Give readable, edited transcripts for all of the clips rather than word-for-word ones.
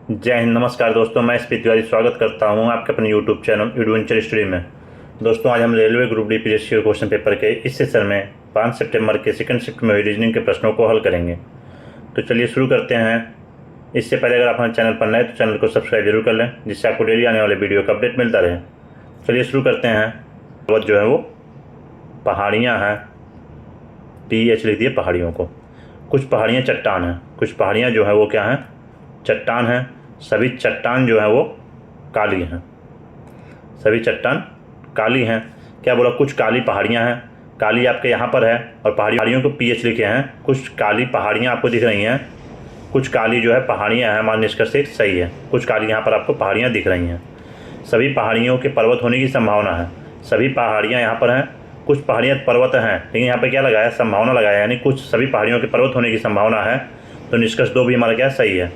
जय हिंद। नमस्कार दोस्तों, मैं एसपी तिवारी स्वागत करता हूं आपके अपने यूट्यूब चैनल एडवेंचर स्टडी में। दोस्तों, आज हम railway group D PSC question paper के इस सेशन में 5 सितंबर के सेकंड शिफ्ट में रीजनिंग के प्रश्नों को हल करेंगे। तो चलिए शुरू करते हैं। इससे पहले अगर आप हमारे चैनल पर नए तो चैनल को सब्सक्राइब जरूर कर लें, जिससे आपको डेली आने वाले वीडियो का अपडेट मिलता रहे। चलिए शुरू करते हैं। पर्वत जो है वो पहाड़ियाँ हैं, PH लिख दिए पहाड़ियों को। कुछ पहाड़ियाँ चट्टान हैं, कुछ पहाड़ियाँ जो है वो क्या हैं, चट्टान हैं। सभी चट्टान जो है वो काली हैं, सभी चट्टान काली हैं। क्या बोला, कुछ काली पहाड़ियाँ हैं। काली आपके यहाँ पर है और पहाड़ियों को PH लिखे हैं। कुछ काली पहाड़ियाँ आपको दिख रही हैं, कुछ काली जो है पहाड़ियाँ हैं। हमारा निष्कर्ष से सही है, कुछ काली यहाँ पर आपको पहाड़ियाँ दिख रही हैं। सभी पहाड़ियों के पर्वत होने की संभावना है। सभी पहाड़ियाँ यहाँ पर हैं, कुछ पहाड़ियाँ पर्वत हैं, लेकिन यहाँ पे क्या लगाया, संभावना लगाया, यानी कुछ सभी पहाड़ियों के पर्वत होने की संभावना है। तो निष्कर्ष 2 भी हमारा क्या सही है।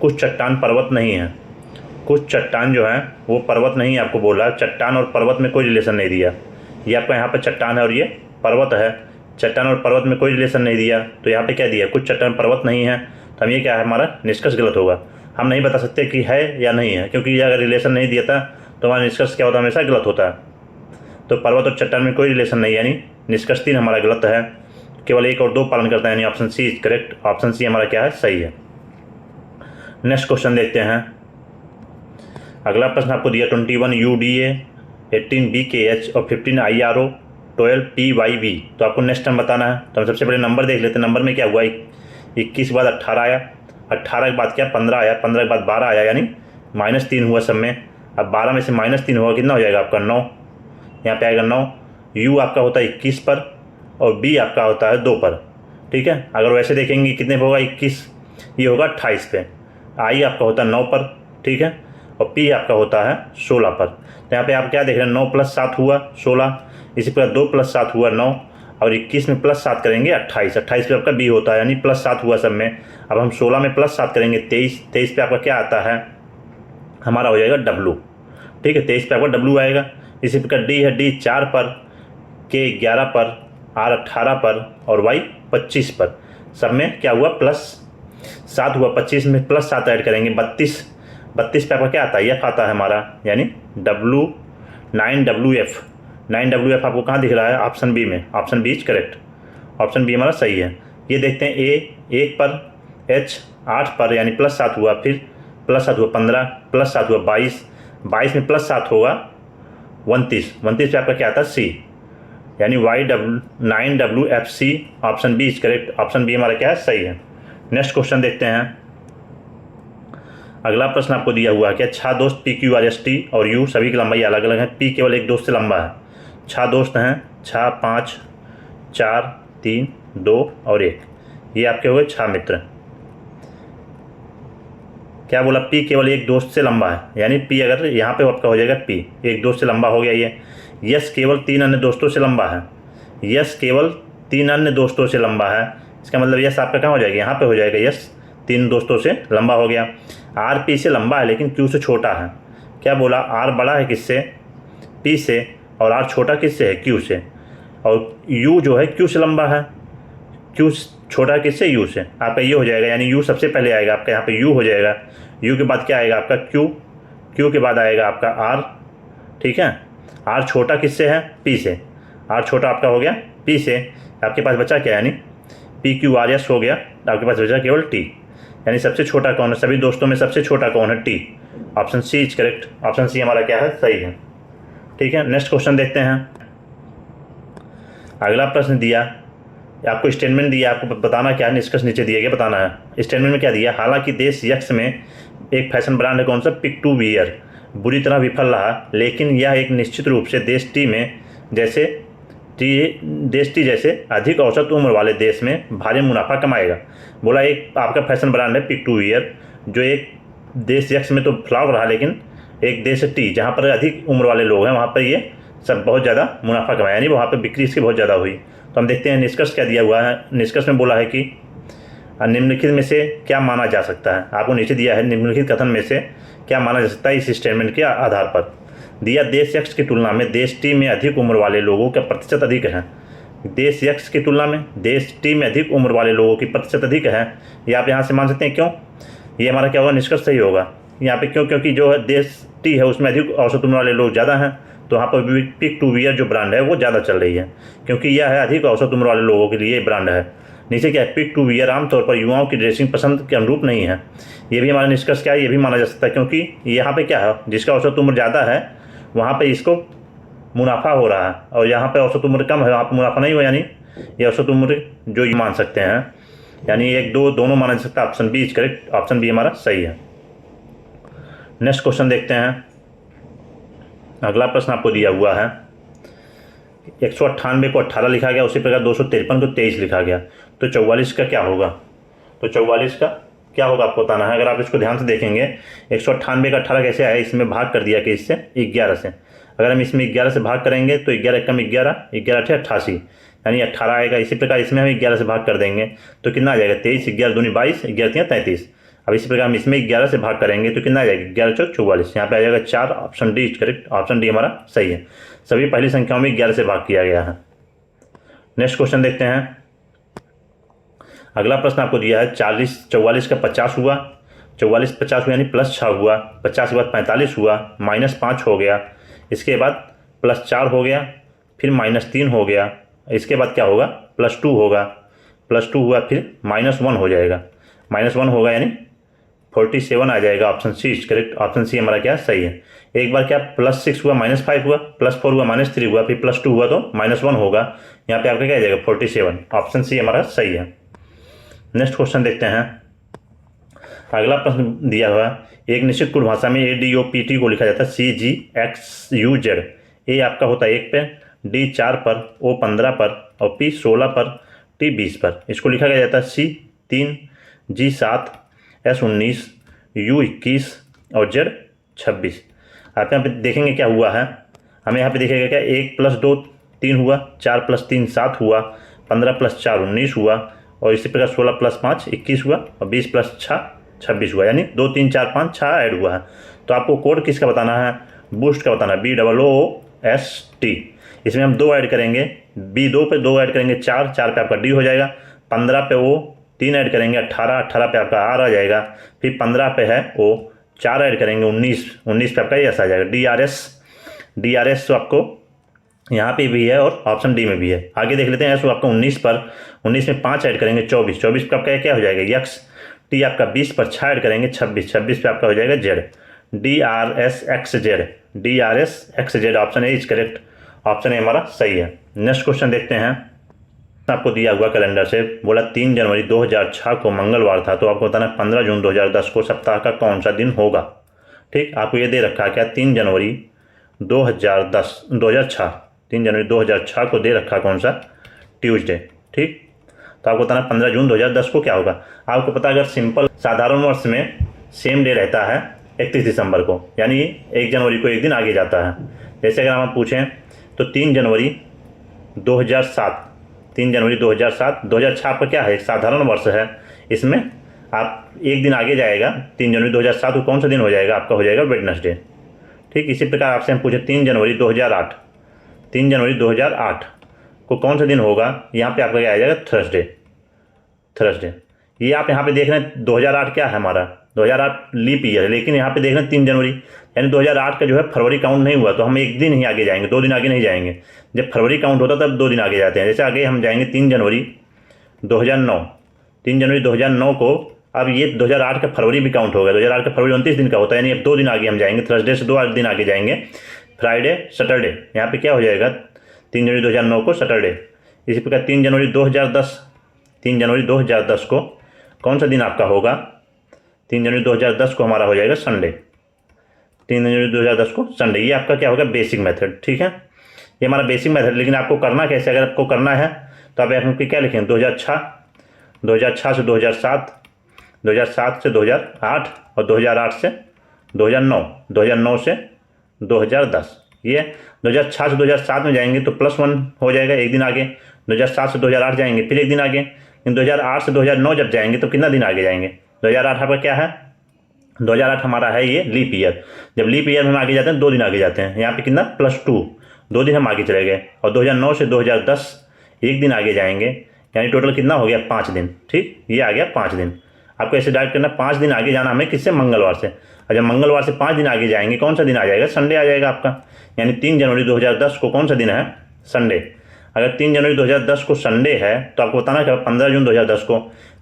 कुछ चट्टान पर्वत नहीं है, कुछ चट्टान जो है वो पर्वत नहीं, आपको बोला चट्टान और पर्वत में कोई रिलेशन नहीं दिया। ये आपका यहाँ पर चट्टान है और ये पर्वत है, चट्टान और पर्वत में कोई रिलेशन नहीं दिया। तो यहाँ पे क्या दिया, कुछ चट्टान पर्वत नहीं है। तो हम ये क्या है, हमारा निष्कर्ष गलत होगा। हम नहीं बता सकते कि है या नहीं है, क्योंकि ये अगर रिलेशन नहीं दिया था तो हमारा निष्कर्ष क्या होता है, हमेशा गलत होता है। तो पर्वत और चट्टान में कोई रिलेशन नहीं है, यानी निष्कर्ष 3 हमारा गलत है। केवल 1 और 2 पालन करता है, यानी option C is correct. Option C हमारा क्या है, सही है। नेक्स्ट क्वेश्चन देखते हैं। अगला प्रश्न आपको दिया 21 UDA, 18 BKH और 15 IRO, 12 PYV। तो आपको नेक्स्ट टर्म बताना है। तो हम सबसे पहले नंबर देख लेते हैं। नंबर में क्या हुआ, 21 के बाद 18 आया, 18 के बाद क्या 15 आया, 15 के बाद 12 आया, यानी -3 हुआ सब में। अब 12 में से -3 होगा, कितना हो जाएगा आपका 9। यहाँ पे आएगा 9। U आपका होता है 21 पर और B आपका होता है 2 पर। ठीक है, अगर वैसे देखेंगे कितने पर होगा, 21, ये होगा 28 पे। I आपका होता है 9 पर, ठीक है, और P आपका होता है 16 पर। तो यहाँ पे आप क्या देख रहे हैं, 9 + 7 हुआ 16, इसी प्रकार 2 + 7 हुआ 9, और 21 में +7 करेंगे 28, 28 पे आपका B होता है, यानी +7 हुआ सब में। अब हम 16 में +7 करेंगे 23, 23 पे आपका क्या आता है, हमारा हो जाएगा W। ठीक है, 23 पे आपका W आएगा। इसी प्रकार D है, D 4 पर, K 11 पर, R 18 पर और Y 25 पर। सब में क्या हुआ, +7 हुआ। 25 में +7 ऐड करेंगे 32, 32 पे आपका क्या आता है, F आता है हमारा, यानी W 9WF। 9WF आपको कहाँ दिख रहा है, ऑप्शन बी में। Option B is correct, option B हमारा सही है। ये देखते हैं, A 1 पर, H 8 पर, यानी +7 हुआ, फिर +7 हुआ 15, +7 हुआ 22, 22 में +7 होगा 29, 29 पे आपका क्या आता है, C, यानी YW 9WFC। Option B is correct, option B हमारा क्या है, सही है। नेक्स्ट क्वेश्चन देखते हैं। अगला प्रश्न आपको दिया हुआ है क्या, 6 दोस्त PQRST और U सभी की लंबाई अलग अलग है। P केवल एक दोस्त से लंबा है। 6 दोस्त हैं, 6, 5, 4, 3, 2 और 1, ये आपके हो गए 6 मित्र। क्या बोला, P केवल एक दोस्त से लंबा है, यानी P अगर यहाँ पे आपका हो जाएगा P, एक दोस्त से लंबा हो गया ये। यस केवल 3 अन्य दोस्तों से लंबा है, यस केवल 3 अन्य दोस्तों से लंबा है। इसका मतलब यस आपका कहाँ हो जाएगा, यहाँ पे हो जाएगा, यस 3 दोस्तों से लंबा हो गया। R P से लंबा है लेकिन Q से छोटा है। क्या बोला, R बड़ा है किससे, P से, और R छोटा किससे है, Q से, और U जो है Q से लंबा है, Q छोटा है किससे, U से। आपका ये हो जाएगा, यानी U सबसे पहले आएगा आपका, यहाँ पे U हो जाएगा। U के बाद क्या आएगा आपका Q, Q के बाद आएगा आपका R। ठीक है, R छोटा किससे है, P से, R छोटा आपका हो गया P से। आपके पास बचा क्या, यानी PQRS हो गया, आपके पास बचा केवल T, यानी सबसे छोटा कौन है, सभी दोस्तों में सबसे छोटा कौन है, T। Option C is correct, option C हमारा क्या है, सही है। ठीक है, नेक्स्ट क्वेश्चन देखते हैं। अगला प्रश्न दिया, आपको स्टेटमेंट दिया, आपको बताना क्या है, निष्कर्ष नीचे दिए गए बताना है। स्टेटमेंट में क्या दिया, हालांकि देश यक्स में एक फैशन ब्रांड है कौन सा, पिक टू वियर, बुरी तरह विफल रहा, लेकिन यह एक निश्चित रूप से देश टी जैसे अधिक औसत उम्र वाले देश में भारी मुनाफा कमाएगा। बोला एक आपका फैशन ब्रांड है पिक टू वियर, जो एक देश यक्स में तो फ्लॉप रहा, लेकिन एक देश टी जहाँ पर अधिक उम्र वाले लोग हैं वहाँ पर ये सब बहुत ज़्यादा मुनाफा कमाया, यानी वहाँ पर बिक्री इसकी बहुत ज़्यादा हुई। तो हम देखते हैं निष्कर्ष क्या दिया हुआ है। निष्कर्ष में बोला है कि निम्नलिखित में से क्या माना जा सकता है, आपको नीचे दिया है, निम्नलिखित कथन में से क्या माना जा सकता है इस स्टेटमेंट के आधार पर। दिया, देश यक्स की तुलना में देश टी में अधिक उम्र वाले लोगों का प्रतिशत अधिक है। देश यक्स की तुलना में देश टी में अधिक उम्र वाले लोगों की प्रतिशत अधिक है। ये आप यहाँ से मान सकते हैं, क्यों, ये हमारा क्या होगा, निष्कर्ष सही होगा। यहाँ पे क्यों, क्योंकि जो देश टी है उसमें अधिक औसत उम्र वाले लोग ज़्यादा हैं, तो वहाँ पर पिक टू वियर जो ब्रांड है वो ज़्यादा चल रही है, क्योंकि यह है अधिक औसत उम्र वाले लोगों के लिए ब्रांड है। नीचे क्या है, पिक टू वियर आमतौर पर युवाओं की ड्रेसिंग पसंद के अनुरूप नहीं है। ये भी हमारा निष्कर्ष क्या है, ये भी माना जा सकता है, क्योंकि यहाँ पे क्या है, जिसका औसत उम्र ज़्यादा है वहाँ पे इसको मुनाफा हो रहा है, और यहाँ पे औसत उम्र कम है वहाँ पे मुनाफा नहीं हुआ, यानी ये औसत उम्र जो ये मान सकते हैं, यानी 1 2 दोनों माना जा सकता है। Option B is correct, option B हमारा सही है। नेक्स्ट क्वेश्चन देखते हैं। अगला प्रश्न आपको दिया हुआ है, 198 को 18 लिखा गया, उसी प्रकार 253 को 23 लिखा गया, तो 44 का क्या होगा? तो 44 का क्या होगा आपको बताना है। अगर आप इसको ध्यान से देखेंगे, 198 का 18 कैसे आया, इसमें भाग कर दिया कि इससे 11 से, अगर हम इसमें 11 से भाग करेंगे तो 11 कम 11, 11 × 88, यानी 18 आएगा। इसी प्रकार इसमें हम 11 से भाग कर देंगे तो कितना आ जाएगा, 23, 11 दूनी 22, 11 3 33। अब इसी प्रकार हम इसमें 11 से भाग करेंगे तो कितना आ जाएगा, 11 × 4 44, यहाँ पे आ जाएगा 4। Option D is correct, option D हमारा सही है। सभी पहली संख्याओं में 11 से भाग किया गया है। नेक्स्ट क्वेश्चन देखते हैं। अगला प्रश्न आपको दिया है, 44 का 50 हुआ, 44 50 हुआ यानी +6 हुआ, 50 के बाद 45 हुआ, -5 हो गया, इसके बाद +4 हो गया, फिर -3 हो गया, इसके बाद क्या होगा, +2 होगा, +2 हुआ, फिर -1 हो जाएगा, -1 होगा यानी 47 आ जाएगा। Option C is correct, option C हमारा क्या सही है। एक बार क्या +6 हुआ, -5 हुआ, +4 हुआ, -3 हुआ, फिर +2 हुआ तो -1 होगा, यहाँ पे आपका क्या आ जाएगा 47। ऑप्शन सी हमारा सही है। नेक्स्ट क्वेश्चन देखते हैं। अगला प्रश्न दिया हुआ है, एक निश्चित कुल भाषा में ADOPT को लिखा जाता है CGXUZ। ए आपका होता है 1 पे, D 4 पर, O 15 पर, और P 16 पर, T 20 पर। इसको लिखा गया जाता है C 3, G 7, S 19, U 21 और Z 26। आप यहाँ पे देखेंगे क्या हुआ है, हमें यहाँ पे दिखेगा क्या, 1 + 2 3 हुआ, 4 + 3 7 हुआ, 15 + 4 19 हुआ, और इसी प्रकार 16 + 5 21 हुआ, और 20 + 6 26 हुआ, यानी 2 3 4 5 6 ऐड हुआ है। तो आपको कोड किसका बताना है, बूस्ट का बताना है, BOOST। इसमें हम 2 ऐड करेंगे, B2 पे 2 ऐड करेंगे, 4 पे आपका D हो जाएगा, 15 पे O 3 ऐड करेंगे, 18 पे आपका R आ जाएगा, फिर 15 पे है O 4 ऐड करेंगे, 19 पे आपका S आ जाएगा, DRS तो आपको यहाँ पे भी है और ऑप्शन डी में भी है। आगे देख लेते हैं, तो आपका 19 पर, 19 में 5 ऐड करेंगे 24 पे आपका क्या हो जाएगा यक्स। टी आपका 20 पर 6 ऐड करेंगे 26 पे आपका हो जाएगा Z. DRSXZ option A is correct, option A हमारा सही है। नेक्स्ट क्वेश्चन देखते हैं। आपको दिया हुआ कैलेंडर से बोला 3 जनवरी 2006 को मंगलवार था, तो आपको बताना 15 जून 2010 को सप्ताह का कौन सा दिन होगा। ठीक, आपको ये दे रखा है क्या, 3 जनवरी 2006 3 जनवरी 2006 को दे रखा कौन सा, ट्यूसडे। ठीक, तो आपको बताना 15 जून 2010 को क्या होगा। आपको पता अगर सिंपल साधारण वर्ष में सेम डे रहता है 31 दिसंबर को, यानी 1 जनवरी को एक दिन आगे जाता है। जैसे अगर हम पूछें तो 3 जनवरी 2007 2006 आपका क्या है, एक साधारण वर्ष है, इसमें आप एक दिन आगे जाएगा। 3 जनवरी 2007 को कौन सा दिन हो जाएगा, आपका हो जाएगा वेडनेसडे। ठीक, इसी प्रकार आपसे हम पूछे 3 जनवरी 2008 को कौन सा दिन होगा, यहाँ पे आपका क्या आ जाएगा, थर्सडे। ये आप यहाँ पे देख रहे हैं 2008 क्या है हमारा, 2008 लीप ईयर है, लेकिन यहाँ पे देख रहे हैं 3 जनवरी, यानी 2008 का जो है फरवरी काउंट नहीं हुआ, तो हम एक दिन ही आगे जाएंगे, 2 दिन आगे नहीं जाएंगे। जब फरवरी काउंट होता तब 2 दिन आगे जाते हैं। जैसे आगे हम जाएंगे 3 जनवरी 2009 को, अब ये 2008 का फरवरी भी काउंट होगा, 2008 का फरवरी 29 दिन का होता है, यानी अब 2 दिन आगे हम जाएंगे, थर्सडे से 2 दिन आगे जाएंगे, फ्राइडे सैटरडे। यहाँ पे क्या हो जाएगा, 3 जनवरी 2009 को सैटरडे। इसी प्रकार 3 जनवरी 2010 को कौन सा दिन आपका होगा, 3 जनवरी 2010 को हमारा हो जाएगा संडे। 3 जनवरी 2010 को संडे। ये आपका क्या होगा, बेसिक मेथड। ठीक है, ये हमारा बेसिक मेथड। लेकिन आपको करना कैसे, अगर आपको करना है तो आप यहाँ पे क्या लिखेंगे, 2006 से 2007, 2007 से 2008 और 2008 से 2009 से 2010। ये 2006 से 2007 में जाएंगे तो +1 हो जाएगा, एक दिन आगे। 2007 से 2008 जाएंगे फिर एक दिन आगे। 2008 से 2009 जब जाएंगे तो कितना दिन आगे जाएंगे, 2008 आपका क्या है, 2008 हमारा है ये लीप ईयर। जब लीप ईयर में हम आगे जाते हैं 2 दिन आगे जाते हैं, यहाँ पे कितना +2, 2 दिन हम आगे चले गए। और 2009 से 2010 एक दिन आगे जाएंगे, यानी टोटल कितना हो गया, 5 दिन। ठीक, ये आ गया 5 दिन। आपको ऐसे डायरेक्ट करना, 5 दिन आगे जाना हमें किससे, मंगलवार से। और जब मंगलवार से 5 दिन आगे जाएंगे कौन सा दिन आ जाएगा, संडे आ जाएगा आपका। यानी 3 जनवरी 2010 को कौन सा दिन है, संडे। अगर 3 जनवरी 2010 को संडे है तो आपको बताना क्या, 15 जून 2010 को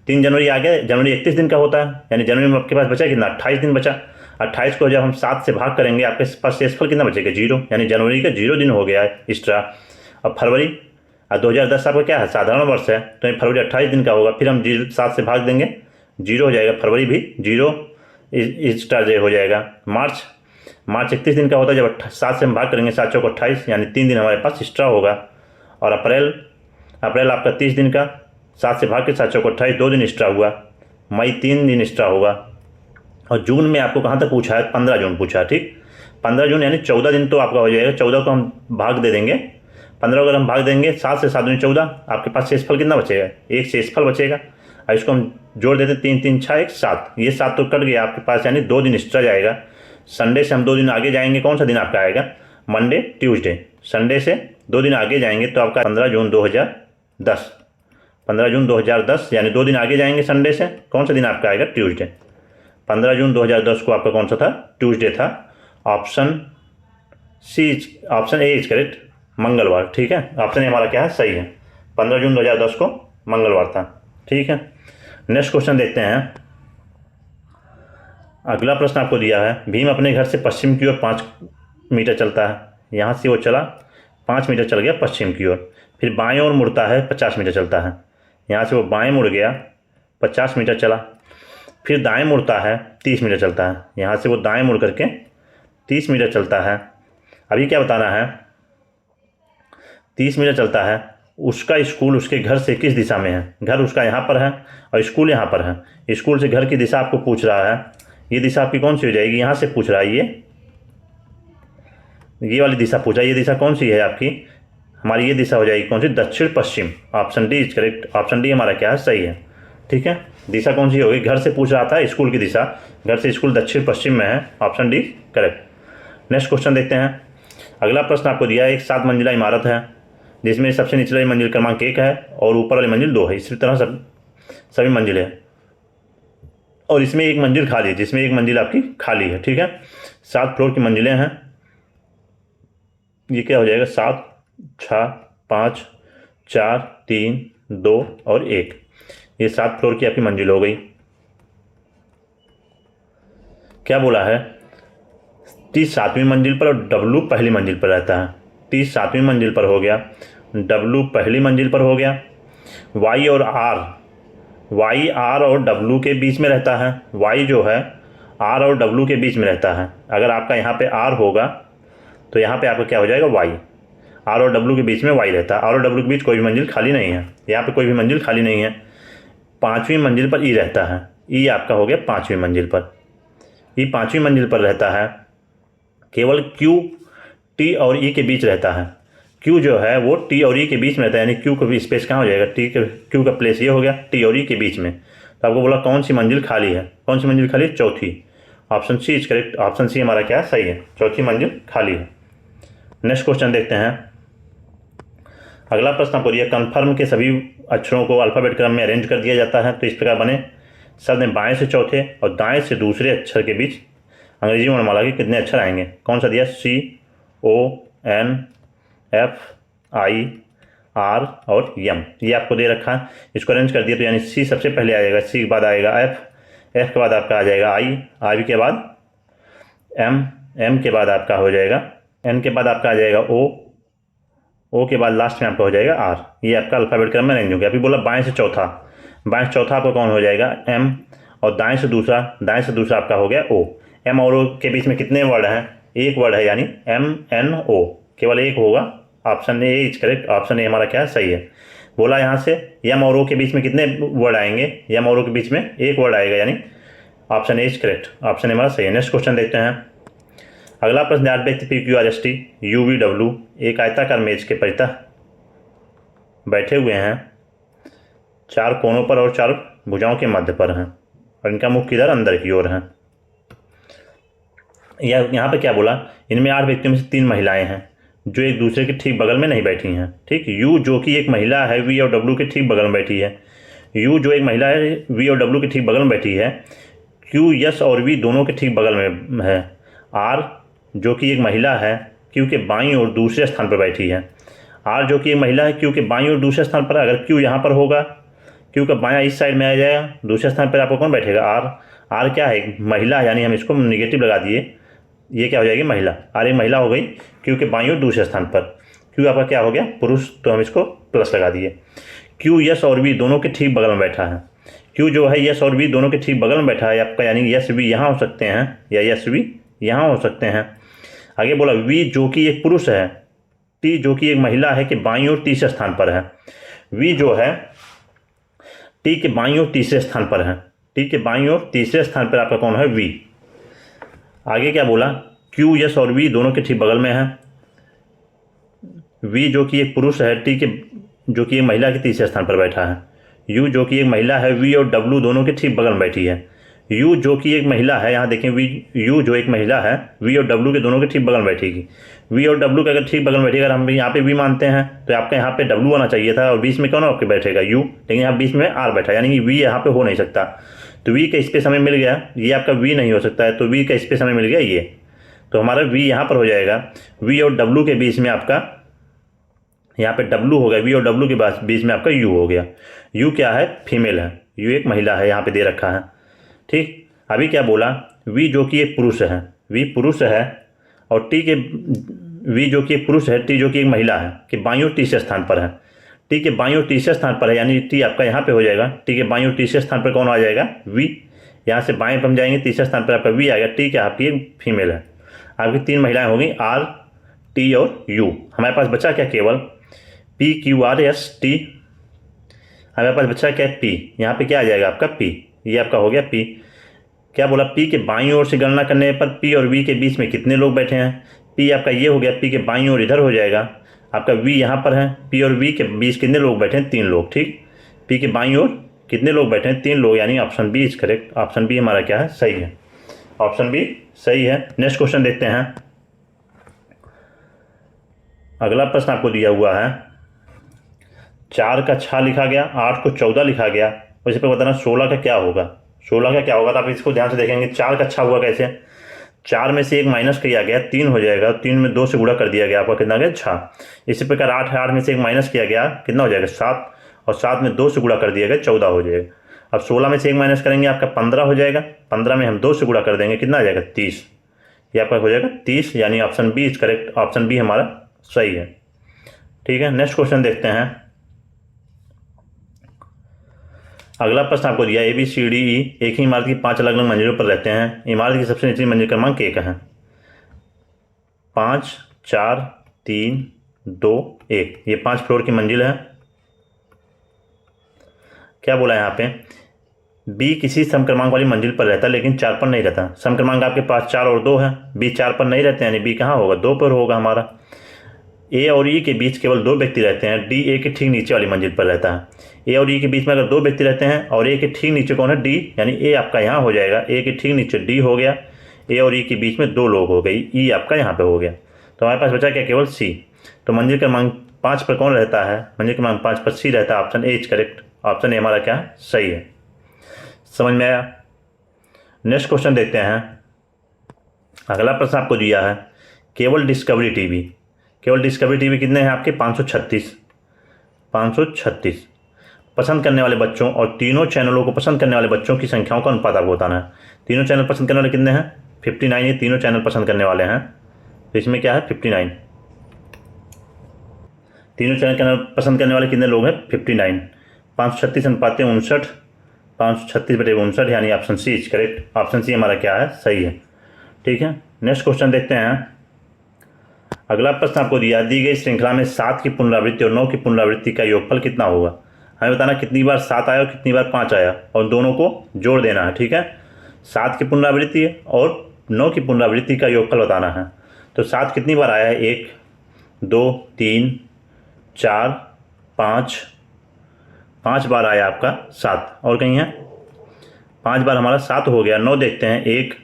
3 जनवरी आ गया, जनवरी 31 दिन का होता है, यानी जनवरी में आपके पास बचा कितना, 28 दिन बचा। 28 को जब हम 7 से भाग करेंगे आपके पास शेषफल कितना बचेगा, 0, यानी जनवरी का 0 दिन हो गया है एक्स्ट्रा। अब फरवरी 2010 आपका क्या है, साधारण वर्ष है, तो फरवरी 28 दिन का होगा, फिर हम 7 से भाग देंगे, 0 हो जाएगा, फरवरी भी 0 एक्स्ट्रा डे हो जाएगा। मार्च 31 दिन का होता है, जब 7 से हम भाग करेंगे, 7 चौक 28, यानी 3 दिन हमारे पास एक्स्ट्रा होगा। और अप्रैल आपका 30 दिन का, 7 से भाग के 7 चौक 28, 2 दिन एक्स्ट्रा हुआ। मई 3 दिन एक्स्ट्रा होगा। और जून में आपको कहाँ तक पूछा है, 15 जून पूछा है, ठीक। 15 जून यानी 14 दिन तो आपका हो जाएगा, 14 को हम भाग दे देंगे, 15 अगर हम भाग देंगे, 7 से 7 दूनी 14, आपके पास शेषफल कितना बचेगा, एक शेषफल बचेगा। और इसको हम जोड़ देते, 3 3 6 1 7, ये 7 तो कट गया आपके पास, यानी 2 दिन एक्स्ट्रा जाएगा। संडे से हम 2 दिन आगे जाएंगे, कौन सा दिन आपका आएगा, मंडे ट्यूसडे। संडे से 2 दिन आगे जाएंगे तो आपका 15 जून 2010, 15 जून 2010, यानी 2 दिन आगे जाएंगे संडे से, कौन सा दिन आपका आएगा, ट्यूसडे। 15 जून 2010 को आपका कौन सा था, ट्यूसडे था। ऑप्शन ए इज करेक्ट, मंगलवार, ठीक है। ऑप्शन ए हमारा क्या है, सही है, 15 जून 2010 को मंगलवार था, ठीक है। नेक्स्ट क्वेश्चन देखते हैं। अगला प्रश्न आपको दिया है, भीम अपने घर से पश्चिम की ओर 5 मीटर चलता है, यहाँ से वो चला 5 मीटर चल गया पश्चिम की ओर, फिर बाएं ओर मुड़ता है, 50 मीटर चलता है, यहाँ से वो बाएं मुड़ गया, 50 मीटर चला, फिर दाएं मुड़ता है, 30 मीटर चलता है, यहाँ से वो दाएं मुड़ करके 30 मीटर चलता है। अभी क्या बताना है, 30 मीटर चलता है, उसका स्कूल उसके घर से किस दिशा में है, घर उसका यहाँ पर है और स्कूल यहाँ पर है। स्कूल से घर की दिशा आपको पूछ रहा है, ये दिशा आपकी कौन सी हो जाएगी, यहाँ से पूछ रहा है, ये वाली दिशा पूछा, ये दिशा कौन सी है आपकी, हमारी ये दिशा हो जाएगी कौन सी, दक्षिण पश्चिम। Option D is correct, option D हमारा क्या है, सही है, ठीक है। दिशा कौन सी होगी, घर से पूछ रहा था, स्कूल की दिशा, घर से स्कूल दक्षिण पश्चिम में है, option D correct. Next question देखते हैं। अगला प्रश्न आपको दिया है, एक 7 मंजिला इमारत है जिसमें सबसे निचली मंजिल क्रमांक 1 है और ऊपर वाली मंजिल 2 है, इसी तरह सभी मंजिल है, और इसमें एक मंजिल खाली है, जिसमें एक मंजिल आपकी खाली है, ठीक है। 7 फ्लोर की मंजिलें हैं, ये क्या हो जाएगा, 7 6 5 4 3 2 और 1, ये 7 फ्लोर की आपकी मंजिल हो गई। क्या बोला है, टी 7वीं मंजिल पर और डब्लू पहली मंजिल पर रहता है। टी 7वीं मंजिल पर हो गया, डब्लू पहली मंजिल पर हो गया। वाई आर और डब्लू के बीच में रहता है, वाई जो है आर और डब्लू के बीच में रहता है। अगर आपका यहाँ पे आर होगा तो यहाँ पे आपका क्या हो जाएगा, वाई, आर और डब्लू के बीच में वाई रहता है, आर और डब्लू के बीच कोई भी मंजिल खाली नहीं है, यहाँ पे कोई भी मंजिल खाली नहीं है। 5वीं मंजिल पर ई रहता है, ई आपका हो गया 5वीं मंजिल पर, ई 5वीं मंजिल पर रहता है। केवल क्यू टी और ई के बीच रहता है, क्यू जो है वो टी और ई के बीच में रहता है, यानी क्यू का भी स्पेस कहाँ हो जाएगा, क्यू का प्लेस ये हो गया टी और ई के बीच में। तो आपको बोला कौन सी मंजिल खाली है, कौन सी मंजिल खाली है, चौथी। Option C is correct, option C हमारा क्या है, सही है, चौथी मंजिल खाली है। नेक्स्ट क्वेश्चन देखते हैं। अगला प्रश्न आपको दिया, कन्फर्म के सभी अक्षरों को अल्फ़ाबेट क्रम में अरेंज कर दिया जाता है तो इस प्रकार बने। शब्द में बाएं से चौथे और दाएं से दूसरे अक्षर के बीच अंग्रेजी वर्णमाला के कितने अक्षर आएंगे, कौन सा दिया, C O N F I R और यम, ये आपको दे रखा है। इसको अरेंज कर दिया तो यानी सी सबसे पहले आएगा, सी के बाद आएगा एफ, एफ के बाद आपका आ जाएगा आई, आई के बाद एम, एम के बाद आपका हो जाएगा एन, के बाद आपका आ जाएगा ओ, ओ के बाद लास्ट में आपका हो जाएगा आर। ये आपका अल्फ़ाबेट क्रम में अरेंज हो गया। अभी बोला बाएं से चौथा, बाएं से चौथा आपका कौन हो जाएगा, एम, और दाएं से दूसरा आपका हो गया ओ। एम और ओ के बीच में कितने वर्ड हैं, एक वर्ड है, यानी एम एन ओ, केवल एक होगा। Option A is correct, option A हमारा क्या है, सही है। बोला यहाँ से एम और ओ के बीच में कितने वर्ड आएंगे, एम और ओ के बीच में एक वर्ड आएगा, यानी option A is correct, option A हमारा सही है। नेक्स्ट क्वेश्चन देखते हैं। अगला प्रश्न, 8 व्यक्ति P Q R S T U V W एक आयताकार मेज के परितः बैठे हुए हैं, 4 कोनों पर और 4 भुजाओं के मध्य पर हैं और इनका मुख किधर, अंदर की ओर है। यहाँ पे क्या बोला, इनमें 8 व्यक्तियों में से 3 महिलाएं हैं जो एक दूसरे के ठीक बगल में नहीं बैठी हैं, ठीक। यू जो कि एक महिला है, वी और डब्ल्यू के ठीक बगल में बैठी है। यू जो एक महिला है वी और डब्ल्यू के ठीक बगल में बैठी है, क्यू यस और वी दोनों के ठीक बगल में है, आर जो कि एक महिला है क्यू के बाईं और दूसरे स्थान पर बैठी है, आर जो कि एक महिला है क्यू के बाईं और दूसरे स्थान पर, अगर क्यू यहाँ पर होगा क्यू का बायां इस साइड में आ जाएगा, दूसरे स्थान पर आपको कौन बैठेगा, आर। आर क्या है, महिला, यानी हम इसको निगेटिव लगा दिए, ये क्या हो जाएगी, महिला। आर एक महिला हो गई क्यू के बाईं और दूसरे स्थान पर, क्यू आपका क्या हो गया, पुरुष, तो हम इसको प्लस लगा दिए। क्यू यस और वी दोनों के ठीक बगल में बैठा है, क्यू जो है यस और वी दोनों के ठीक बगल में बैठा है आपका, यानी यस वी यहाँ हो सकते हैं या यस वी यहाँ हो सकते हैं। आगे बोला वी जो कि एक पुरुष है, टी जो कि एक महिला है कि बाईं और तीसरे स्थान पर है, वी जो है टी के बाईं और तीसरे स्थान पर है, टी के बाईं और तीसरे स्थान पर आपका कौन है, वी। आगे क्या बोला, क्यू यस और वी दोनों के ठीक बगल में है, वी जो कि एक पुरुष है टी के जो कि एक महिला के तीसरे स्थान पर बैठा है, यू जो कि एक महिला है वी और डब्ल्यू दोनों के ठीक बगल में बैठी है, यू जो कि एक महिला है, यहाँ देखें वी, यू जो एक महिला है वी और डब्ल्यू के दोनों के ठीक बगल में बैठेगी, वी और डब्ल्यू के अगर ठीक बगल में बैठेगा, अगर हम यहाँ पे वी मानते हैं तो आपका यहाँ पे डब्ल्यू आना चाहिए था और बीच में कौन आपके बैठेगा, यू, लेकिन यहाँ बीच में आर बैठा, यानी कि वी यहाँ पे हो नहीं सकता, तो वी का स्पेस हमें मिल गया, ये आपका वी नहीं हो सकता है, तो वी का स्पेस हमें मिल गया ये, तो हमारा वी यहाँ पर हो जाएगा, वी और डब्ल्यू के बीच में आपका यहाँ पे डब्ल्यू हो गया, वी और डब्ल्यू के बीच में आपका यू हो गया, यू क्या है, फीमेल है, यू एक महिला है, यहाँ पे दे रखा है, ठीक। अभी क्या बोला, वी जो कि एक पुरुष है, वी पुरुष है और टी के, वी जो कि एक पुरुष है टी जो कि एक महिला है कि बाईं और तीसरे स्थान पर है, टी के बाईं और तीसरे स्थान पर है, यानी टी आपका यहाँ पे हो जाएगा, टी के बाईं और तीसरे स्थान पर कौन आ जाएगा, वी। यहाँ से बाएं पर हम जाएंगे, तीसरे स्थान पर आपका वी आएगा, टी क्या आपकी एक फीमेल है। आपकी तीन महिलाएं हो गई, आर, टी और यू। हमारे पास बचा क्या, केवल P Q R S T, हमारे पास बचा क्या, पी। यहाँ पे क्या आ जाएगा आपका, पी, ये आपका हो गया पी। क्या बोला, पी के बाईं ओर से गणना करने पर पी और वी के बीच में कितने लोग बैठे हैं, पी आपका ये हो गया, पी के बाईं ओर इधर हो जाएगा, आपका वी यहाँ पर है, पी और वी के बीच कितने लोग बैठे हैं, 3 लोग, ठीक। पी के बाईं ओर कितने लोग बैठे हैं, 3 लोग, यानी option B is correct, option B हमारा क्या है, सही है, ऑप्शन बी सही है। नेक्स्ट क्वेश्चन देखते हैं। अगला प्रश्न आपको दिया हुआ है, 4 का 6 लिखा गया, 8 को 14 लिखा गया, उसी पर बताना 16 का क्या होगा, 16 का क्या होगा। तो आप इसको ध्यान से देखेंगे, 4 का 6 हुआ कैसे, 4 में से 1 माइनस किया गया, 3 हो जाएगा, 3 में 2 से गुणा कर दिया गया, आपका कितना गया, 6। इसी प्रकार 8 है, 8 में से 1 माइनस किया गया, कितना हो जाएगा, 7, और 7 में 2 से गुणा कर दिया गया, 14 हो जाएगा। अब 16 में से 1 माइनस करेंगे, आपका 15 हो जाएगा, 15 में हम 2 से गुणा कर देंगे, कितना आ जाएगा, 30, ये आपका हो जाएगा 30, यानी option B is correct, option B हमारा सही है, ठीक है। नेक्स्ट क्वेश्चन देखते हैं। अगला प्रश्न आपको दिया, A B C D E एक ही इमारत की 5 अलग अलग मंजिलों पर रहते हैं, इमारत की सबसे निचली मंजिल क्रमांक 1 है, 5 4 3 2 1, ये 5 फ्लोर की मंजिल है। क्या बोला यहाँ पे, बी किसी समक्रमांक वाली मंजिल पर रहता है लेकिन 4 पर नहीं रहता। समक्रमांक आपके पास 4 और 2 है, बी 4 पर नहीं रहते, यानी बी कहाँ होगा, 2 पर होगा हमारा। ए और ई के बीच केवल 2 व्यक्ति रहते हैं, डी ए के ठीक नीचे वाली मंजिल पर रहता है। ए और ई के बीच में अगर 2 व्यक्ति रहते हैं और ए के ठीक नीचे कौन है, डी, यानी ए आपका यहाँ हो जाएगा, ए के ठीक नीचे डी हो गया, ए और ई के बीच में 2 लोग हो गई, ई आपका यहाँ पे हो गया। तो हमारे पास बचा क्या, केवल सी। तो मंजिल क्रमांक 5 पर कौन रहता है, मंजिल क्रमांक 5 पर सी रहता है, option A is correct, option A हमारा क्या है, सही है। समझ में आया। नेक्स्ट क्वेश्चन देखते हैं। अगला प्रश्न आपको दिया है, केवल डिस्कवरी टीवी, केवल डिस्कवरी टीवी कितने हैं आपके, 536 पसंद करने वाले बच्चों और तीनों चैनलों को पसंद करने वाले बच्चों की संख्याओं का अनुपात आपको बताना है। तीनों चैनल पसंद करने वाले कितने हैं, 59, ये तीनों चैनल पसंद करने वाले हैं, तो इसमें क्या है, 59। तीनों चैनल पसंद करने वाले कितने लोग हैं, 59। 536 अनुपात 59, 536/59, यानी option C is correct, option C हमारा क्या है, सही है, ठीक है। नेक्स्ट क्वेश्चन देखते हैं। अगला प्रश्न आपको दिया, दी गई श्रृंखला में 7 की पुनरावृत्ति और 9 की पुनरावृत्ति का योगफल कितना होगा। हमें बताना कितनी बार 7 आया और कितनी बार 5 आया, और दोनों को जोड़ देना है, ठीक है। 7 की पुनरावृत्ति और 9 की पुनरावृत्ति का योगफल बताना है। तो 7 कितनी बार आया है, 1 2 3 4 5, 5 बार आया आपका 7, और कहीं है 5 बार हमारा 7 हो गया। 9 देखते हैं, 1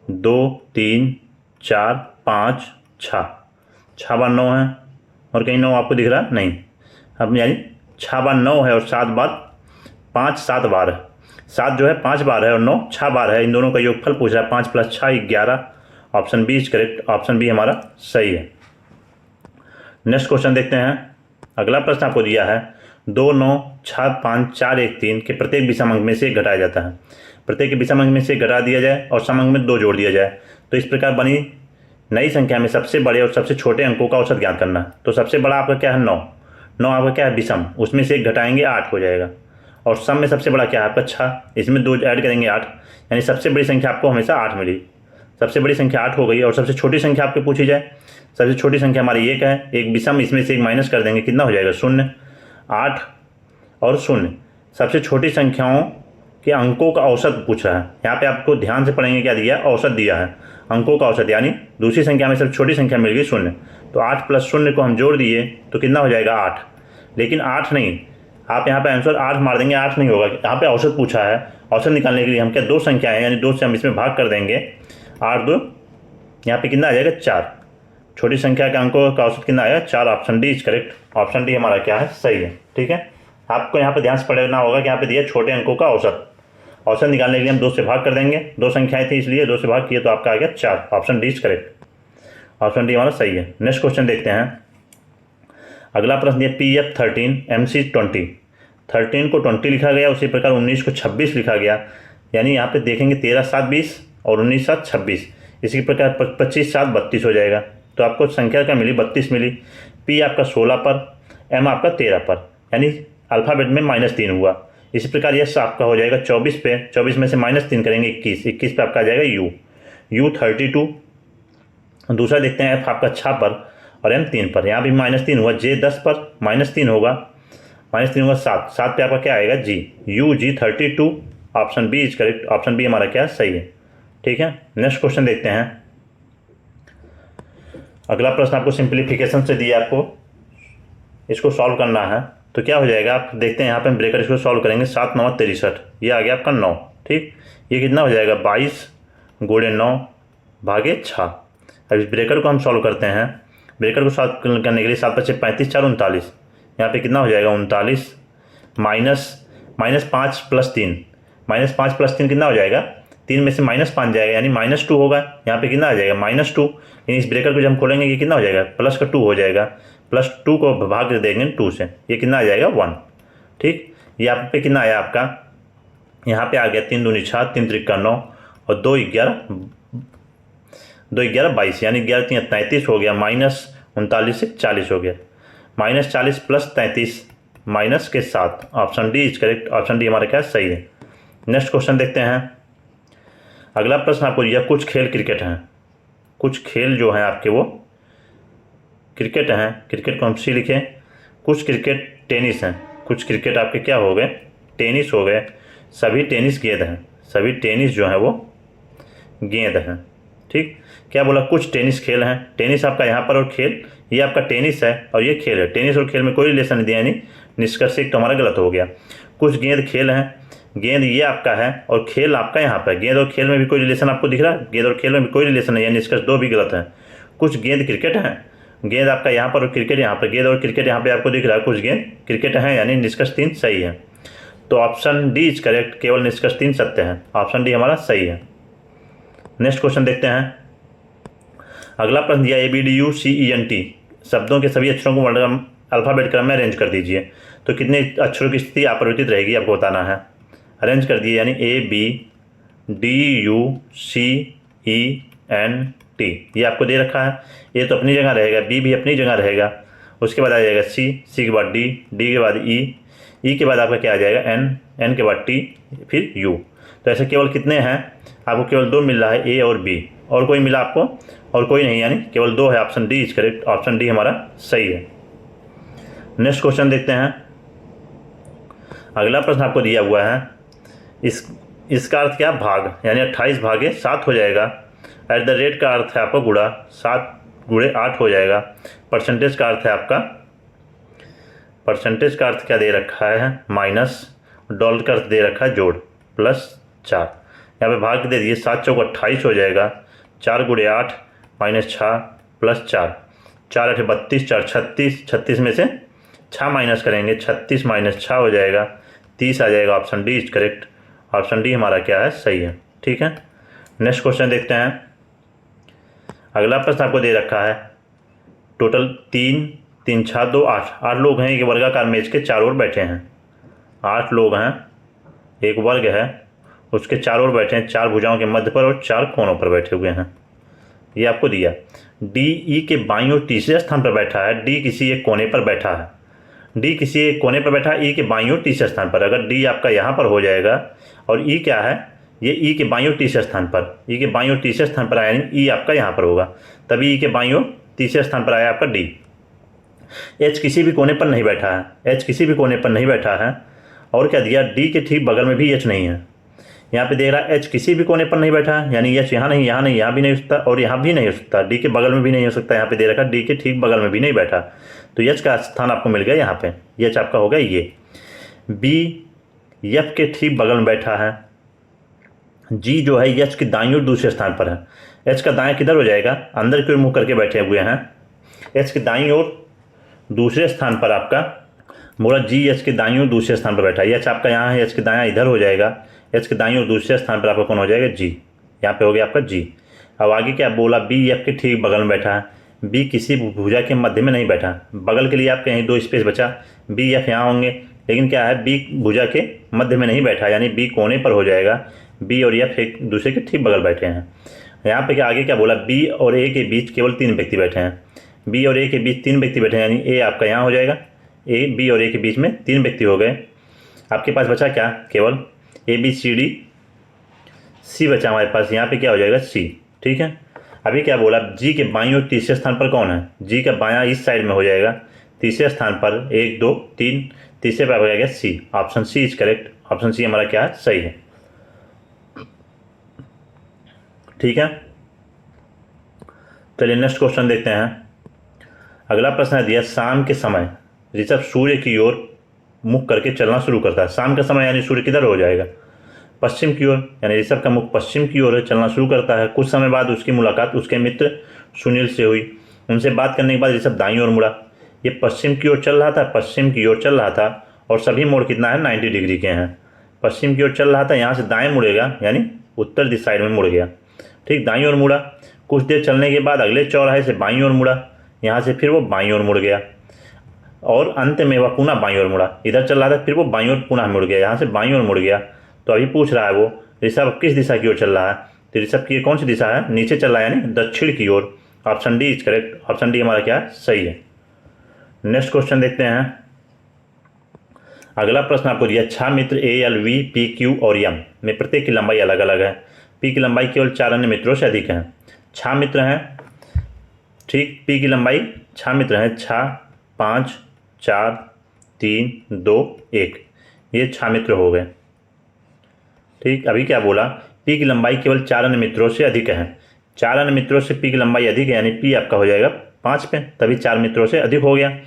2 3 4 5 6 बार 9 है, और कहीं 9 आपको दिख रहा नहीं, अब यानी 6 बार 9 है और 7 बार 5 7 बार है। 7 जो है 5 बार है और 9 6 बार है। इन दोनों का योगफल पूछ रहा है। 5 + 6 11। Option B is correct. Option B हमारा सही है। नेक्स्ट क्वेश्चन देखते हैं। अगला प्रश्न आपको दिया है 2 9 6 5 4 1 3 के प्रत्येक विषम अंक में से एक घटाया जाता है। प्रत्येक विषम अंक में से घटा दिया जाए और सम अंक में 2 जोड़ दिया जाए तो इस प्रकार बनी नई संख्या में सबसे बड़े और सबसे छोटे अंकों का औसत ज्ञात करना है। तो सबसे बड़ा आपका क्या है 9। 9 आपका क्या है विषम, उसमें से एक घटाएंगे 8 हो जाएगा। और सम में सबसे बड़ा क्या है आपका 6, इसमें 2 ऐड करेंगे 8, यानी सबसे बड़ी संख्या आपको हमेशा 8 मिली। सबसे बड़ी संख्या 8 हो गई। और सबसे छोटी संख्या आपको पूछी जाए, सबसे छोटी संख्या हमारी 1 है। एक विषम, इसमें से एक माइनस कर देंगे, कितना हो जाएगा 0। 8 और 0 सबसे छोटी संख्याओं के अंकों का औसत पूछा है। यहाँ पे आपको ध्यान से पढ़ेंगे, क्या दिया है, औसत दिया है, अंकों का औसत, यानी दूसरी संख्या में सबसे छोटी संख्या मिल गई 0। तो 8 + 0 को हम जोड़ दिए तो कितना हो जाएगा 8। लेकिन 8 नहीं, आप यहाँ पे आंसर 8 मार देंगे, 8 नहीं होगा। यहाँ पे औसत पूछा है। औसत निकालने के लिए हम क्या 2 संख्या है, यानी 2 से हम इसमें भाग कर देंगे। 8 2 यहाँ पे कितना आ जाएगा 4। छोटी संख्या के अंकों का औसत कितना आएगा 4। Option D is correct. Option D हमारा क्या है सही है। ठीक है, आपको यहाँ पे ध्यान से पढ़ना होगा कि यहाँ पे दिया छोटे अंकों का औसत। औसत निकालने के लिए हम 2 से भाग कर देंगे। 2 संख्याएं थी इसलिए 2 से भाग किए तो आपका आ गया 4। Option D is correct. Option D हमारा सही है। नेक्स्ट क्वेश्चन देखते हैं। अगला प्रश्न ये PF 13 MC 20। 13 को 20 लिखा गया, उसी प्रकार 19 को 26 लिखा गया। यानी यहाँ पे देखेंगे 13 7 20 और 19 7 26। इसी प्रकार 25 7 32 हो जाएगा। तो आपको संख्या क्या मिली 32 मिली। P आपका 16 पर, M आपका 13 पर, यानी अल्फ़ाबेट में -3 हुआ। इसी प्रकार यस आपका हो जाएगा 24 पे। 24 में से -3 करेंगे 21। 21 पे आपका आ जाएगा U 32। दूसरा देखते हैं F आपका 6 पर और M 3 पर। यहाँ भी -3 हुआ। J 10 पर -3 होगा, -3 होगा 7। 7 पे आपका क्या आएगा G UG 32। Option B is correct. Option B हमारा क्या सही है। ठीक है, नेक्स्ट क्वेश्चन देखते हैं। अगला प्रश्न आपको सिंप्लीफिकेशन से दिया, आपको इसको सॉल्व करना है। तो क्या हो जाएगा आप देखते हैं। यहाँ पे हम ब्रेकर इसको सॉल्व करेंगे। 7 9 63, ये आ गया आपका 9। ठीक, ये कितना हो जाएगा 22 × 9 भागे 6। अब इस ब्रेकर को हम सॉल्व करते हैं। ब्रेकर को सॉल्व करने के लिए 7 × 5 = 35 4 39। यहाँ पे कितना हो जाएगा 39 -5 + 3। -5 + 3 कितना हो जाएगा 3 में से -5 जाएगा, यानी -2 होगा। यहाँ पे कितना आ जाएगा -2। यानी इस ब्रेकर को जब हम खोलेंगे ये कितना हो जाएगा प्लस का 2 हो जाएगा। +2 को भाग देंगे 2 से, ये कितना आ जाएगा 1। ठीक, ये यहाँ पे कितना आया आपका, यहाँ पे आ गया 3 दूनी 6 3 त्रिक 9 और 2 11 22, यानी 11 3 33 हो गया। -39 से 40 हो गया। -40 + 33 माइनस के 7। Option D is correct. Option D हमारा क्या सही है। नेक्स्ट क्वेश्चन देखते हैं। अगला प्रश्न आपको दिया कुछ खेल क्रिकेट हैं। कुछ खेल जो हैं आपके वो क्रिकेट हैं। क्रिकेट को हम सी लिखें। कुछ क्रिकेट टेनिस हैं। कुछ क्रिकेट आपके क्या हो गए टेनिस हो गए। सभी टेनिस गेंद हैं। सभी टेनिस जो है वो गेंद हैं। ठीक, क्या बोला कुछ टेनिस खेल हैं। टेनिस आपका यहाँ पर और खेल, ये आपका टेनिस है और ये खेल है। टेनिस और खेल में कोई रिलेशन नहीं दिया, यानी निष्कर्ष एक तो हमारा गलत हो गया। कुछ गेंद खेल हैं। गेंद ये आपका है और खेल आपका यहाँ पर। गेंद और खेल में भी कोई रिलेशन आपको दिख रहा है। गेंद और खेल में भी कोई रिलेशन नहीं है, निष्कर्ष 2 भी गलत है। कुछ गेंद क्रिकेट हैं। गेंद आपका यहाँ पर और क्रिकेट यहाँ पर। गेंद और क्रिकेट यहाँ पे आपको दिख रहा है। कुछ गेंद क्रिकेट हैं, यानी निष्कर्ष 3 सही है। तो ऑप्शन डी इज करेक्ट। केवल निष्कर्ष 3 सत्य है। ऑप्शन डी हमारा सही है। नेक्स्ट क्वेश्चन देखते हैं। अगला प्रश्न दिया ABDUCENT शब्दों के सभी अक्षरों को अल्फ़ाबेट क्रम में अरेंज कर दीजिए। तो कितने अक्षरों की स्थिति अपरिवर्तित रहेगी आपको बताना है। अरेंज कर दिए, यानी ABDUCENT ये आपको दे रखा है। ए तो अपनी जगह रहेगा, बी भी अपनी जगह रहेगा। उसके बाद आ जाएगा सी के बाद डी के बाद ई के बाद आपका क्या आ जाएगा एन के बाद टी फिर यू। तो ऐसे केवल कितने हैं आपको, केवल 2 मिल रहा है, ए और बी। और कोई मिला आपको और कोई नहीं, यानी केवल 2 है। Option D is correct. Option D हमारा सही है। नेक्स्ट क्वेश्चन देखते हैं। अगला प्रश्न आपको दिया हुआ है। इसका अर्थ क्या भाग, यानी 28 भागे 7 हो जाएगा। @ का अर्थ है आपका गुणा, 7 × 8 हो जाएगा। परसेंटेज का अर्थ है आपका, परसेंटेज का अर्थ क्या दे रखा है माइनस, डॉलर का अर्थ दे रखा है जोड़, +4। यहाँ पे भाग दे दिए 7 चौक 28 हो जाएगा। 4 × 8 -6 +4, 4 8 32, 4 36, 36 में से 6 माइनस करेंगे, 36 माइनस 6 हो जाएगा 30 आ जाएगा। Option D is correct. Option D हमारा क्या है, सही है। ठीक है, नेक्स्ट क्वेश्चन देखते हैं। अगला प्रश्न आपको दे रखा है, टोटल 3 3 6 2 8 लोग हैं एक वर्गाकार मेज के चारों ओर बैठे हैं। 8 लोग हैं, एक वर्ग है, उसके चारों ओर बैठे हैं, 4 भुजाओं के मध्य पर और 4 कोनों पर बैठे हुए हैं। ये आपको दिया। डी ई के बाईं ओर तीसरे स्थान पर बैठा है। डी किसी एक कोने पर बैठा है। डी किसी एक कोने पर बैठा है, ई के बाईं ओर तीसरे स्थान पर। अगर डी आपका यहाँ पर हो जाएगा और ई क्या है, ये ई के बाईं ओर तीसरे स्थान पर, ई के बाईं ओर तीसरे स्थान पर आया, यानी ई आपका यहाँ पर होगा, तभी ई के बाईं ओर तीसरे स्थान पर आया आपका डी। एच किसी भी कोने पर नहीं बैठा है। एच किसी भी कोने पर नहीं बैठा है। और क्या दिया, डी के ठीक बगल में भी एच नहीं है। यहाँ पे दे रहा है एच किसी भी कोने पर नहीं बैठा है, यानी एच यहाँ नहीं, यहाँ नहीं, यहाँ भी नहीं हो सकता और यहाँ भी नहीं हो सकता, डी के बगल में भी नहीं हो सकता। यहाँ पे दे रखा डी के ठीक बगल में भी नहीं बैठा, तो एच का स्थान आपको मिल गया यहाँ पे। एच आपका हो गया ये। बी एफ के ठीक बगल में बैठा है। जी जो है एच के दाईं ओर दूसरे स्थान पर है। एच का दाएं किधर हो जाएगा, अंदर की ओर मुँह करके बैठे हुए हैं। एच के दाईं ओर दूसरे स्थान पर आपका बोला जी एच के दाईं ओर दूसरे स्थान पर बैठा है। एच आपका यहाँ है, एच के दायां इधर हो जाएगा। एच के दाईं ओर दूसरे स्थान पर आपका कौन हो जाएगा, जी। यहाँ पे हो गया आपका जी। अब आगे क्या बोला, बी एफ के ठीक बगल में बैठा है। बी किसी भुजा के मध्य में नहीं बैठा, बगल के लिए आपके यहीं 2 स्पेस बचा, बी एफ यहाँ होंगे, लेकिन क्या है, बी भुजा के मध्य में नहीं बैठा, यानी बी कोने पर हो जाएगा। बी और एफ एक दूसरे के ठीक बगल बैठे हैं। यहाँ पे क्या आगे क्या बोला, बी और ए के बीच केवल 3 व्यक्ति बैठे हैं। बी और ए के बीच 3 व्यक्ति बैठे हैं, यानी ए आपका यहाँ हो जाएगा। ए बी और ए के बीच में 3 व्यक्ति हो गए। आपके पास बचा क्या, केवल ए बी सी डी, सी बचा हमारे पास। यहाँ पे क्या हो जाएगा, सी। ठीक है, अभी क्या बोला, जी के बाईं ओर तीसरे स्थान पर कौन है, जी का बायां इस साइड में हो जाएगा। तीसरे स्थान पर 1 2 3, तीसरे पर हो जाएगा C. Option C is correct. Option C हमारा क्या है, सही है। ठीक है, चलिए नेक्स्ट क्वेश्चन देखते हैं। अगला प्रश्न है दिया, शाम के समय ऋषभ सूर्य की ओर मुख करके चलना शुरू करता है। शाम का समय यानी सूर्य किधर हो जाएगा, पश्चिम की ओर, यानी ऋषभ का मुख पश्चिम की ओर चलना शुरू करता है। कुछ समय बाद उसकी मुलाकात उसके मित्र सुनील से हुई। उनसे बात करने के बाद ऋषभ दाईं ओर मुड़ा। ये पश्चिम की ओर चल रहा था, पश्चिम की ओर चल रहा था, और सभी मोड़ कितना है, 90 डिग्री के हैं। पश्चिम की ओर चल रहा था, यहाँ से दाएँ मुड़ेगा, यानी उत्तर दिशा साइड में मुड़ गया। ठीक, दाईं ओर मुड़ा। कुछ देर चलने के बाद अगले चौराहे से बाईं ओर मुड़ा, यहाँ से फिर वो बाईं ओर मुड़ गया, और अंत में वह पुनः बाईं ओर मुड़ा। इधर चल रहा था, फिर वो बाईं ओर पुनः मुड़ गया, यहाँ से बाईं ओर मुड़ गया। तो अभी पूछ रहा है वो ऋषभ किस दिशा की ओर चल रहा है, तो ऋषभ की कौन सी दिशा है, नीचे चल रहा है, यानी दक्षिण की ओर। Option D is correct. Option D हमारा क्या है, सही है। नेक्स्ट क्वेश्चन देखते हैं। अगला प्रश्न आपको दिया, 6 मित्र A L V P Q और एम में प्रत्येक की लंबाई अलग अलग है। पी की लंबाई केवल 4 अन्य मित्रों से अधिक है। 6 मित्र हैं, ठीक, पी की लंबाई 6 मित्र हैं, 6 5 4 3 2 1, ये 6 मित्र हो गए। ठीक, अभी क्या बोला, पी की लंबाई केवल 4 अन्य मित्रों से अधिक है। 4 अन्य मित्रों से पी की लंबाई अधिक है, यानी पी आपका हो जाएगा 5 पे, तभी 4 मित्रों से अधिक हो गया।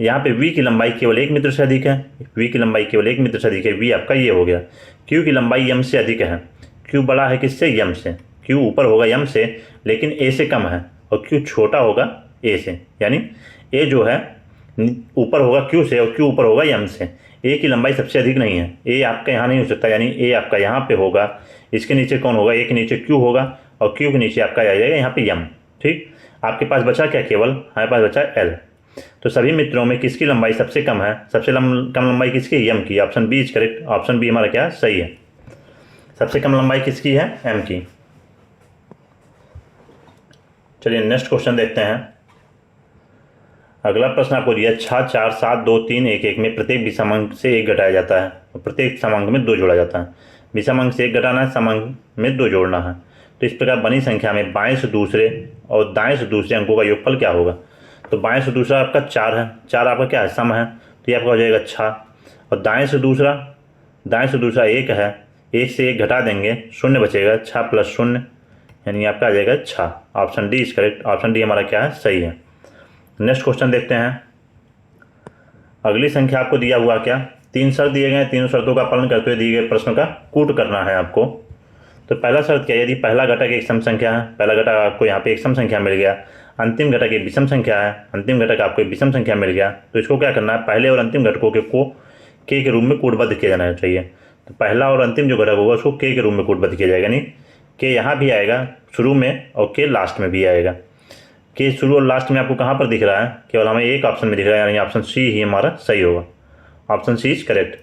यहाँ पे वी की लंबाई केवल 1 मित्र से अधिक है। वी की लंबाई केवल 1 मित्र से अधिक है, वी आपका ये हो गया। क्यू की लंबाई एम से अधिक है। क्यू बड़ा है किससे, एम से। क्यू ऊपर होगा एम से, लेकिन ए से कम है, और क्यू छोटा होगा ए से, यानी ए जो है ऊपर होगा क्यू से और क्यू ऊपर होगा एम से। ए की लंबाई सबसे अधिक नहीं है, ए आपका यहाँ नहीं हो सकता, यानी ए आपका यहाँ पे होगा। इसके नीचे कौन होगा, ए के नीचे क्यू होगा, और क्यू के नीचे आपका आ जाएगा यहाँ पे एम। ठीक, आपके पास बचा क्या, केवल हमारे पास बचा एल। तो सभी मित्रों में किसकी लंबाई सबसे कम है, सबसे कम लंबाई किसकी, एम की। Option B is correct. Option B हमारा क्या है, सही है। सबसे कम लंबाई किसकी है, एम की। चलिए नेक्स्ट क्वेश्चन देखते हैं। अगला प्रश्न आपको दिया, 6 4 7 2 3 1 1 में प्रत्येक विषमांक से 1 घटाया जाता है और प्रत्येक समांक में 2 जोड़ा जाता है। विषमांक से 1 घटाना है, समांक में 2 जोड़ना है। तो इस प्रकार बनी संख्या में बाएं से दूसरे और दाएं से दूसरे अंकों का योगफल क्या होगा। तो बाएं से दूसरा आपका 4 है, 4 आपका क्या है, सम है, तो ये आपका हो जाएगा 6। और दाएं से दूसरा 1 है, 1 से 1 घटा देंगे, 0 बचेगा, 6 + 0, यानी आपका आ जाएगा 6। Option D is correct. Option D हमारा क्या है, सही है। नेक्स्ट क्वेश्चन देखते हैं। अगली संख्या आपको दिया हुआ क्या, 3 शर्त दिए गए, तीनों शर्तों का पालन करते हुए दिए गए प्रश्न का कूट करना है आपको। तो पहला शर्त क्या है, यदि पहला घटक एक सम संख्या है, पहला घटक आपको यहाँ पे एक सम संख्या मिल गया, अंतिम घटक एक विषम संख्या है, अंतिम घटक आपको एक विषम संख्या मिल गया, तो इसको क्या करना है, पहले और अंतिम घटकों को के रूप में कोडबद्ध किया जाना चाहिए। तो पहला और अंतिम जो घटक होगा उसको के रूप में कोडबद्ध किया जाएगा, यानी के यहाँ भी आएगा शुरू में और के लास्ट में भी आएगा। के शुरू और लास्ट में आपको कहाँ पर दिख रहा है, केवल हमें एक ऑप्शन में दिख रहा है, यानी ऑप्शन सी ही हमारा सही होगा। Option C is correct.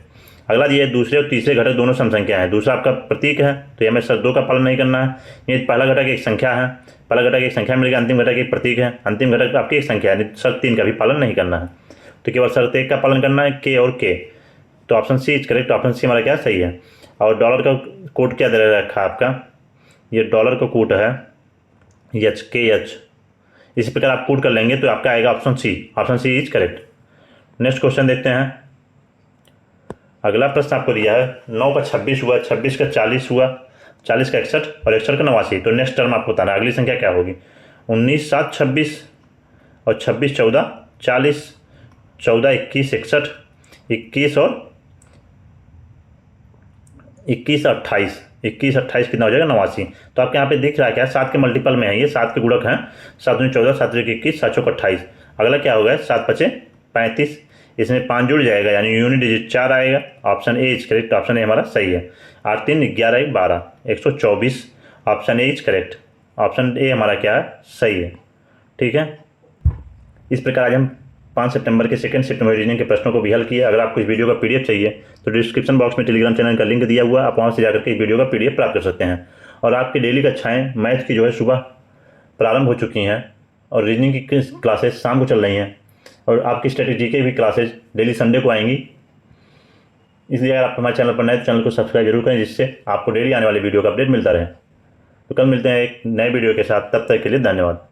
अगला ये दूसरे और तीसरे घटक दोनों सम संख्या है, दूसरा आपका प्रतीक है, तो हमें शर्तों का पालन नहीं करना है। ये पहला घटक एक संख्या है, पहला घटक एक संख्या मिलेगा, अंतिम घटक एक प्रतीक है, अंतिम घटक आपकी एक संख्या है, शर्त 3 का भी पालन नहीं करना है, तो केवल शर्त 1 का पालन करना है, के और के। तो option C is correct, option C हमारा क्या सही है। और डॉलर का कोड क्या दे रखा है आपका, ये डॉलर का कोड है एच, के एच। इसी प्रकार आप कोड कर लेंगे तो आपका आएगा option C, option C is correct. Next question देखते हैं। अगला प्रश्न आपको दिया है 9 का 26 हुआ, 26 का 40 हुआ, 40 का 61 और 61 का 89। तो नेक्स्ट टर्म आपको बताना है अगली संख्या क्या होगी। 19 7 26 और 26 14 40, 14 21 61, 21 और 21 28, 21 28 कितना हो जाएगा 89। तो आपके यहाँ पे दिख रहा है क्या, 7 के मल्टीपल में है, ये 7 के गुणक हैं, 7 दूनी 14, 7 त्रिक 21, 7 चौक 28। अगला क्या होगा, 7 5 35, इसमें 5 जुड़ जाएगा यानी यूनिट डिजिट 4 आएगा। Option A is correct, option A हमारा सही है। 8 3 11 1 12, 124, option A is correct, option A हमारा क्या है, सही है। ठीक है, इस प्रकार आज हम 5 सितंबर के सेकंड शिफ्ट में रीजनिंग के प्रश्नों को भी हल किया। अगर आपको इस वीडियो का पीडीएफ चाहिए तो डिस्क्रिप्शन बॉक्स में टेलीग्राम चैनल का लिंक दिया हुआ है, आप वहाँ से जाकर के इस वीडियो का पीडीएफ प्राप्त कर सकते हैं। और आपकी डेली कक्षाएँ मैथ की जो है सुबह प्रारंभ हो चुकी हैं और रीजनिंग की क्लासेस शाम को चल रही हैं, और आपकी स्ट्रेटेजी की भी क्लासेज डेली संडे को आएंगी। इसलिए अगर आप हमारे चैनल पर नए तो चैनल को सब्सक्राइब जरूर करें, जिससे आपको डेली आने वाली वीडियो का अपडेट मिलता रहे। तो कल मिलते हैं एक नए वीडियो के साथ, तब तक के लिए धन्यवाद।